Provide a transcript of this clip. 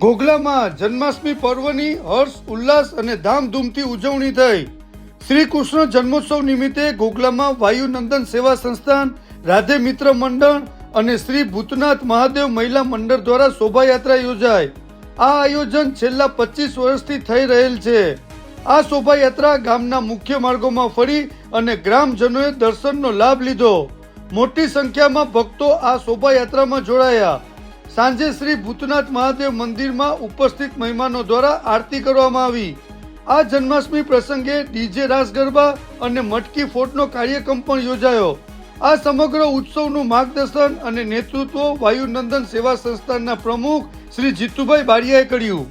ઘોઘલામાં જન્માષ્ટમી પર્વની હર્ષ ઉલ્લાસ અને ધામધૂમથી ઉજવણી થઈ। શ્રી કૃષ્ણ જન્મોત્સવ નિમિત્તે ઘોઘલામાં વાયુનંદન સેવા સંસ્થાન, રાધે મિત્ર મંડળ અને શ્રી ભૂતનાથ મહાદેવ મહિલા મંડળ દ્વારા શોભાયાત્રા યોજાઈ। આ આયોજન છેલ્લા 25 વર્ષથી થઈ રહેલ છે। આ શોભાયાત્રા ગામના મુખ્ય માર્ગોમાં ફરી અને ગ્રામજનોએ દર્શનનો લાભ લીધો। મોટી સંખ્યામાં ભક્તો આ શોભાયાત્રામાં જોડાયા। સાંજે શ્રી ભૂતનાથ મહાદેવ મંદિરમાં ઉપસ્થિત મહેમાનો દ્વારા આરતી કરવામાં આવી। આ જન્માષ્ટમી પ્રસંગે ડીજે રાસ ગરબા અને મટકી ફોડનો કાર્યક્રમ પણ યોજાયો। આ સમગ્ર ઉત્સવનું માર્ગદર્શન અને નેતૃત્વ વાયુનંદન સેવા સંસ્થાનના પ્રમુખ શ્રી જીતુભાઈ બારિયાએ કર્યું।